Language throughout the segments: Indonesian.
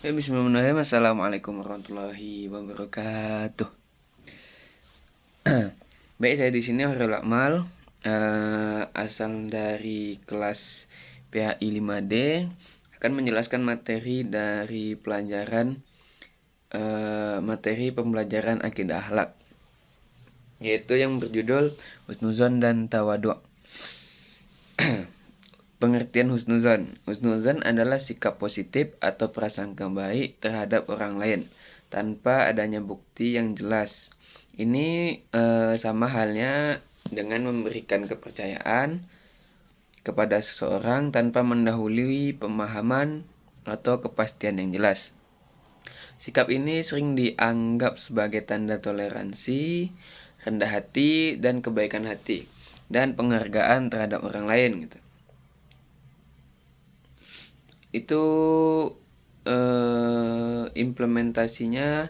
Bismillahirrahmanirrahim. Assalamualaikum warahmatullahi wabarakatuh. Baik, saya di sini Horil Akmal, asal dari kelas PHI 5D, akan menjelaskan materi dari pelajaran materi pembelajaran akidah akhlak, yaitu yang berjudul Husnuzon dan Tawadhu'. Pengertian husnuzon. Husnuzon adalah sikap positif atau prasangka baik terhadap orang lain tanpa adanya bukti yang jelas. Ini sama halnya dengan memberikan kepercayaan kepada seseorang tanpa mendahului pemahaman atau kepastian yang jelas. Sikap ini sering dianggap sebagai tanda toleransi, rendah hati, dan kebaikan hati, dan penghargaan terhadap orang lain gitu. Itu implementasinya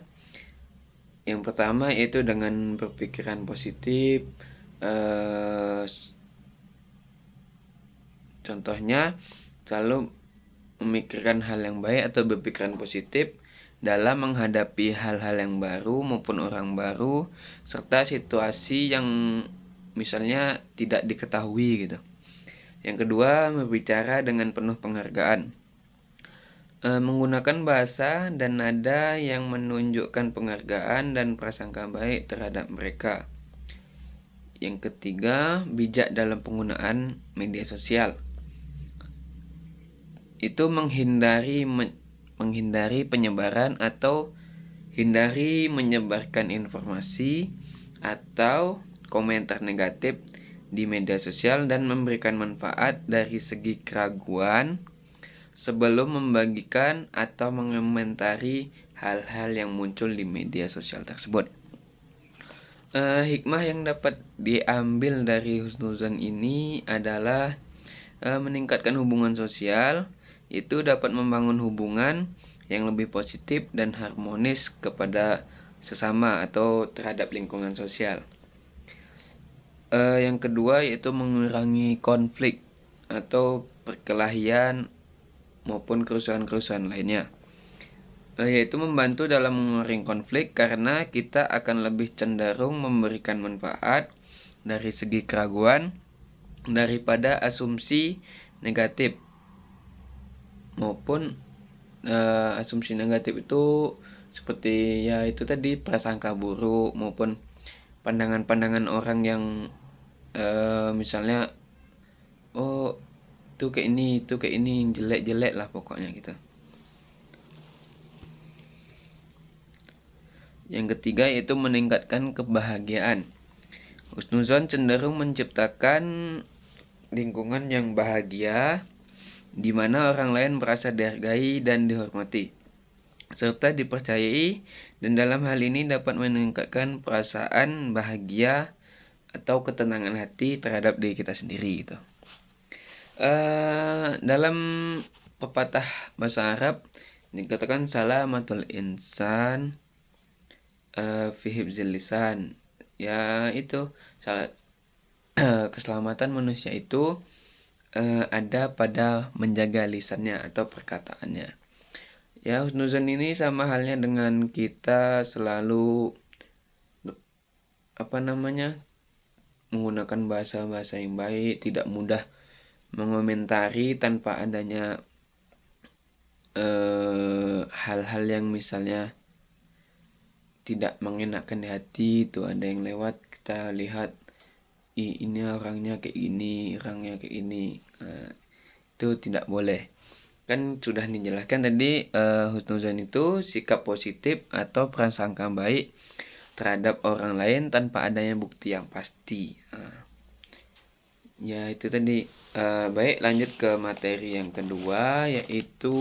yang pertama yaitu dengan berpikiran positif. Contohnya selalu memikirkan hal yang baik atau berpikiran positif dalam menghadapi hal-hal yang baru maupun orang baru serta situasi yang misalnya tidak diketahui gitu. Yang kedua, berbicara dengan penuh penghargaan. Menggunakan bahasa dan nada yang menunjukkan penghargaan dan prasangka baik terhadap mereka. Yang ketiga, bijak dalam penggunaan media sosial. Itu menghindari penyebaran atau hindari menyebarkan informasi atau komentar negatif di media sosial dan memberikan manfaat dari segi keraguan sebelum membagikan atau mengomentari hal-hal yang muncul di media sosial tersebut. Hikmah yang dapat diambil dari husnuzon ini adalah meningkatkan hubungan sosial, itu dapat membangun hubungan yang lebih positif dan harmonis kepada sesama atau terhadap lingkungan sosial. Yang kedua yaitu mengurangi konflik atau perkelahian maupun kerusuhan-kerusuhan lainnya, yaitu membantu dalam mengurangi konflik karena kita akan lebih cenderung memberikan manfaat dari segi keraguan daripada asumsi negatif. Maupun asumsi negatif itu seperti ya itu tadi, prasangka buruk maupun pandangan-pandangan orang yang misalnya oh itu kayak ini jelek-jelek lah pokoknya gitu. Yang ketiga yaitu meningkatkan kebahagiaan. Husnuzon cenderung menciptakan lingkungan yang bahagia di mana orang lain merasa dihargai dan dihormati serta dipercayai, dan dalam hal ini dapat meningkatkan perasaan bahagia atau ketenangan hati terhadap diri kita sendiri gitu. Dalam pepatah bahasa Arab dikatakan salamatul insan fi hifzil lisan, ya itu keselamatan manusia itu ada pada menjaga lisannya atau perkataannya. Ya, husnuzon ini sama halnya dengan kita selalu menggunakan bahasa-bahasa yang baik, tidak mudah mengomentari tanpa adanya hal-hal yang misalnya tidak mengenakan di hati. Itu ada yang lewat kita lihat ini orangnya kayak gini, itu tidak boleh. Kan sudah dijelaskan tadi, husnuzon itu sikap positif atau prasangka baik terhadap orang lain tanpa adanya bukti yang pasti. Ya itu tadi. Baik, lanjut ke materi yang kedua yaitu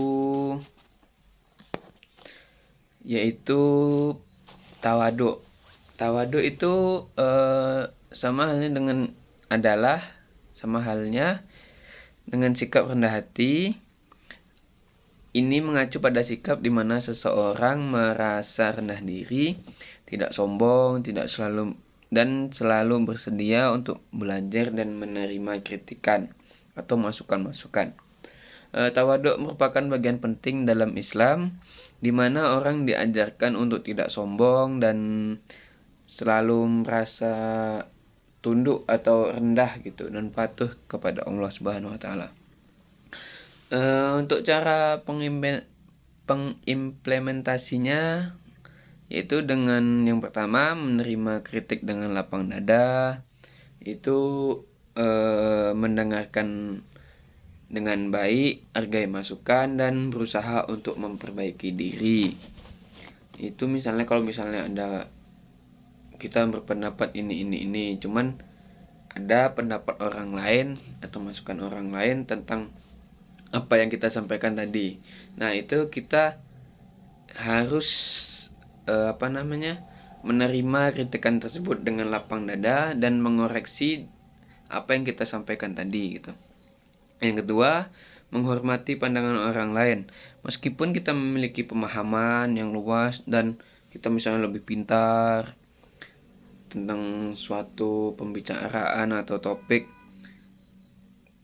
tawadhu'. Tawadhu' itu sama halnya dengan sikap rendah hati. Ini mengacu pada sikap di mana seseorang merasa rendah diri, tidak sombong, selalu bersedia untuk belajar dan menerima kritikan atau masukan-masukan. Tawaduk merupakan bagian penting dalam Islam, di mana orang diajarkan untuk tidak sombong dan selalu merasa tunduk atau rendah gitu dan patuh kepada Allah Subhanahu wa taala. Untuk cara pengimplementasinya yaitu dengan yang pertama menerima kritik dengan lapang dada, itu mendengarkan dengan baik, hargai masukan dan berusaha untuk memperbaiki diri. Itu misalnya kalau misalnya ada kita berpendapat ini, cuman ada pendapat orang lain atau masukan orang lain tentang apa yang kita sampaikan tadi. Nah, itu kita harus menerima kritikan tersebut dengan lapang dada dan mengoreksi apa yang kita sampaikan tadi gitu. Yang kedua, menghormati pandangan orang lain. Meskipun kita memiliki pemahaman yang luas dan kita misalnya lebih pintar tentang suatu pembicaraan atau topik,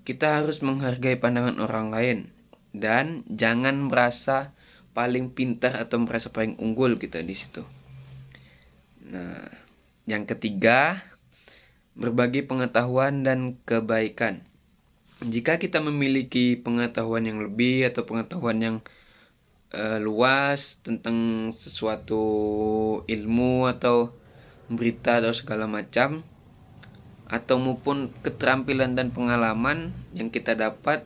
kita harus menghargai pandangan orang lain dan jangan merasa paling pintar atau merasa paling unggul kita di situ. Nah, yang ketiga, berbagi pengetahuan dan kebaikan. Jika kita memiliki pengetahuan yang lebih atau pengetahuan yang luas tentang sesuatu ilmu atau berita atau segala macam, atau maupun keterampilan dan pengalaman yang kita dapat,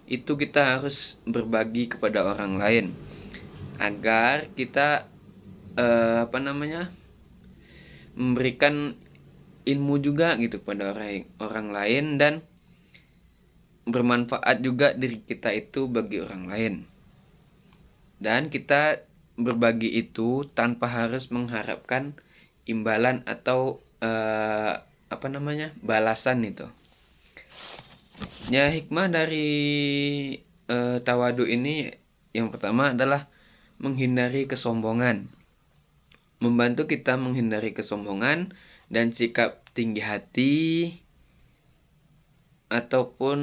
itu kita harus berbagi kepada orang lain agar kita memberikan ilmu juga gitu pada orang lain dan bermanfaat juga diri kita itu bagi orang lain. Dan kita berbagi itu tanpa harus mengharapkan imbalan atau balasan itu. Ya, hikmah dari tawadu ini yang pertama adalah menghindari kesombongan. Membantu kita menghindari kesombongan dan sikap tinggi hati ataupun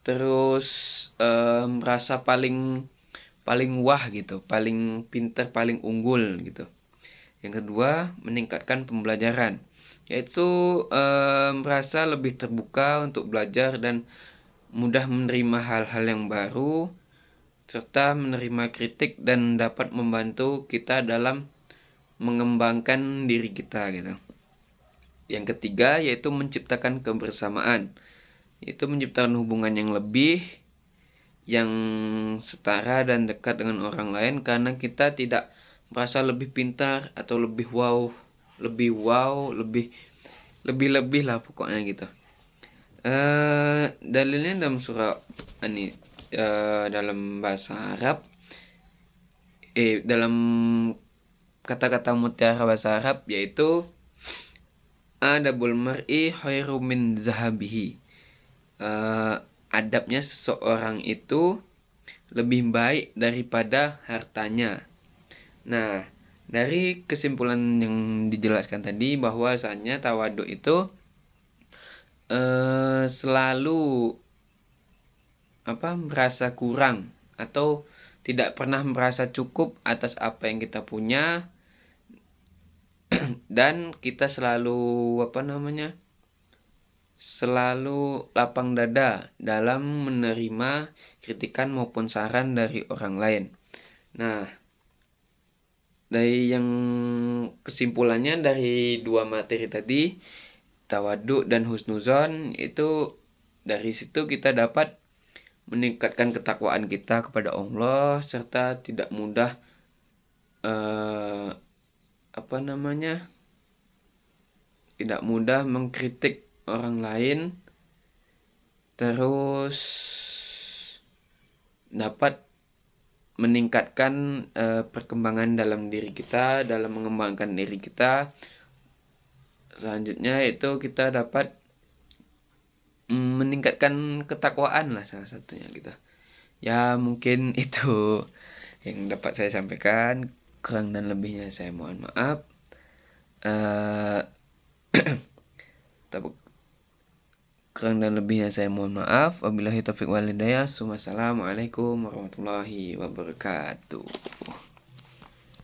terus merasa paling wah gitu, paling pintar, paling unggul gitu. Yang kedua, meningkatkan pembelajaran, yaitu merasa lebih terbuka untuk belajar dan mudah menerima hal-hal yang baru serta menerima kritik dan dapat membantu kita dalam mengembangkan diri kita gitu. Yang ketiga yaitu menciptakan kebersamaan, yaitu menciptakan hubungan yang lebih yang setara dan dekat dengan orang lain karena kita tidak merasa lebih pintar atau lebih lebih lah pokoknya gitu. Dalilnya dalam surah ini dalam bahasa Arab, dalam kata-kata mutiara bahasa Arab yaitu adabul mar'i khairu min zahabihi. Adabnya seseorang itu lebih baik daripada hartanya. Nah, dari kesimpulan yang dijelaskan tadi bahwasanya tawaduk itu selalu merasa kurang atau tidak pernah merasa cukup atas apa yang kita punya dan kita selalu selalu lapang dada dalam menerima kritikan maupun saran dari orang lain. Nah, dari yang kesimpulannya dari dua materi tadi, tawaduk dan husnuzon, itu dari situ kita dapat meningkatkan ketakwaan kita kepada Allah serta tidak mudah tidak mudah mengkritik orang lain, terus dapat meningkatkan perkembangan dalam diri kita, dalam mengembangkan diri kita. Selanjutnya itu kita dapat meningkatkan ketakwaan lah salah satunya gitu. Ya mungkin itu yang dapat saya sampaikan, kurang dan lebihnya saya mohon maaf. Kurang dan lebihnya saya mohon maaf. Wabillahi taufiq wal hidayah. Wassalamualaikum warahmatullahi wabarakatuh.